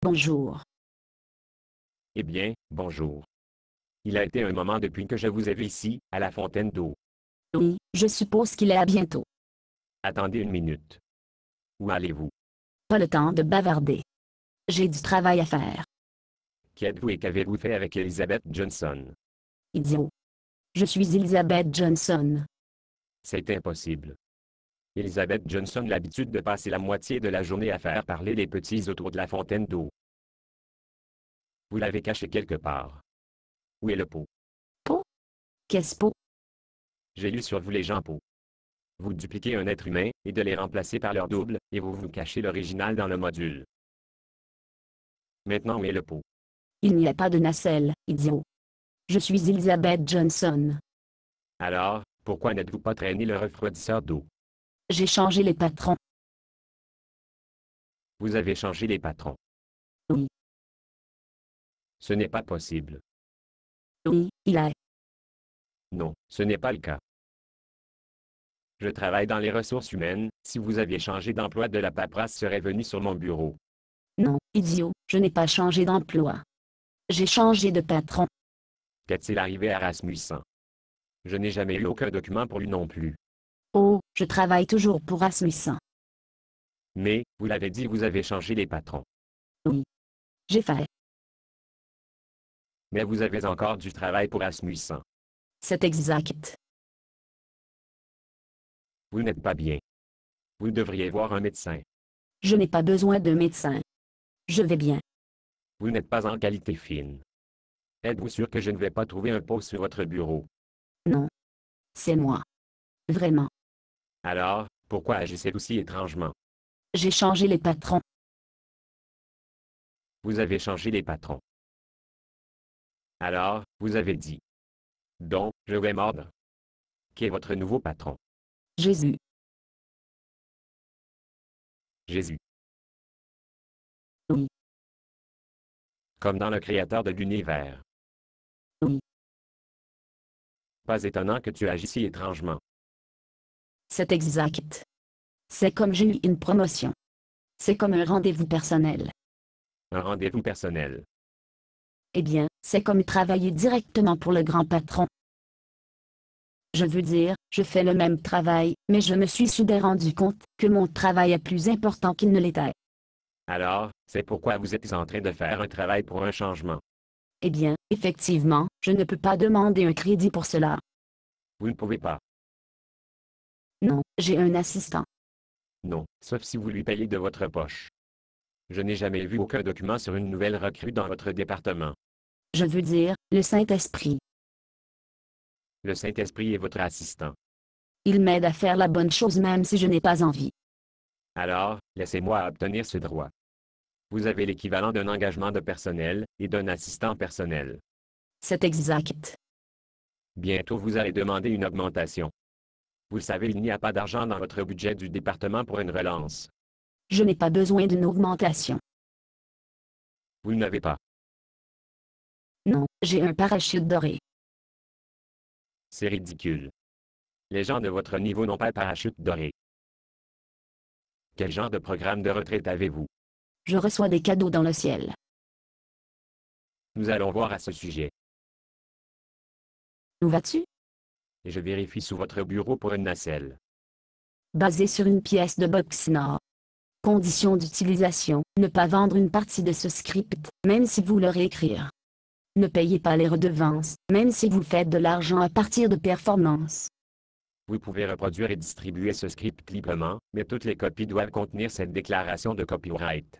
Bonjour. Eh bien, bonjour. Il a été un moment depuis que je vous ai vu ici, à la fontaine d'eau. Oui, je suppose qu'il est à bientôt. Attendez une minute. Où allez-vous? Pas le temps de bavarder. J'ai du travail à faire. Qui êtes-vous et qu'avez-vous fait avec Elizabeth Johnson? Idiot. Je suis Elizabeth Johnson. C'est impossible. Elizabeth Johnson a l'habitude de passer la moitié de la journée à faire parler les petits autour de la fontaine d'eau. Vous l'avez caché quelque part. Où est le pot? Po? Qu'est-ce po? J'ai lu sur vous les gens pots. Vous dupliquez un être humain, et de les remplacer par leur double, et vous vous cachez l'original dans le module. Maintenant où est le pot? Il n'y a pas de nacelle, idiot. Je suis Elizabeth Johnson. Alors, pourquoi n'êtes-vous pas traîné le refroidisseur d'eau? J'ai changé les patrons. Vous avez changé les patrons. Oui. Ce n'est pas possible. Oui, il est. Non, ce n'est pas le cas. Je travaille dans les ressources humaines, si vous aviez changé d'emploi de la paperasse serait venue sur mon bureau. Non, idiot, je n'ai pas changé d'emploi. J'ai changé de patron. Qu'est-il arrivé à Rasmussen? Je n'ai jamais eu aucun document pour lui non plus. Oh, je travaille toujours pour Rasmussen. Mais, vous l'avez dit, vous avez changé les patrons. Oui. J'ai fait. Mais vous avez encore du travail pour Rasmussen. C'est exact. Vous n'êtes pas bien. Vous devriez voir un médecin. Je n'ai pas besoin de médecin. Je vais bien. Vous n'êtes pas en qualité fine. Êtes-vous sûr que je ne vais pas trouver un pot sur votre bureau? Non. C'est moi. Vraiment. Alors, pourquoi agissez-vous aussi étrangement? J'ai changé les patrons. Vous avez changé les patrons. Alors, vous avez dit. Donc, je vais mordre. Qui est votre nouveau patron? Jésus. Jésus. Oui. Comme dans le créateur de l'univers. Oui. Pas étonnant que tu agisses si étrangement. C'est exact. C'est comme j'ai eu une promotion. C'est comme un rendez-vous personnel. Un rendez-vous personnel. Eh bien, c'est comme travailler directement pour le grand patron. Je veux dire, je fais le même travail, mais je me suis soudain rendu compte que mon travail est plus important qu'il ne l'était. Alors, c'est pourquoi vous êtes en train de faire un travail pour un changement. Eh bien, effectivement, je ne peux pas demander un crédit pour cela. Vous ne pouvez pas. Non, j'ai un assistant. Non, sauf si vous lui payez de votre poche. Je n'ai jamais vu aucun document sur une nouvelle recrue dans votre département. Je veux dire, le Saint-Esprit. Le Saint-Esprit est votre assistant. Il m'aide à faire la bonne chose même si je n'ai pas envie. Alors, laissez-moi obtenir ce droit. Vous avez l'équivalent d'un engagement de personnel et d'un assistant personnel. C'est exact. Bientôt vous allez demander une augmentation. Vous le savez, il n'y a pas d'argent dans votre budget du département pour une relance. Je n'ai pas besoin d'une augmentation. Vous ne l'avez pas. Non, j'ai un parachute doré. C'est ridicule. Les gens de votre niveau n'ont pas de parachute doré. Quel genre de programme de retraite avez-vous? Je reçois des cadeaux dans le ciel. Nous allons voir à ce sujet. Où vas-tu? Et je vérifie sous votre bureau pour une nacelle. Basé sur une pièce de Boxnor. Conditions d'utilisation, ne pas vendre une partie de ce script, même si vous le réécrire. Ne payez pas les redevances, même si vous faites de l'argent à partir de performances. Vous pouvez reproduire et distribuer ce script librement, mais toutes les copies doivent contenir cette déclaration de copyright.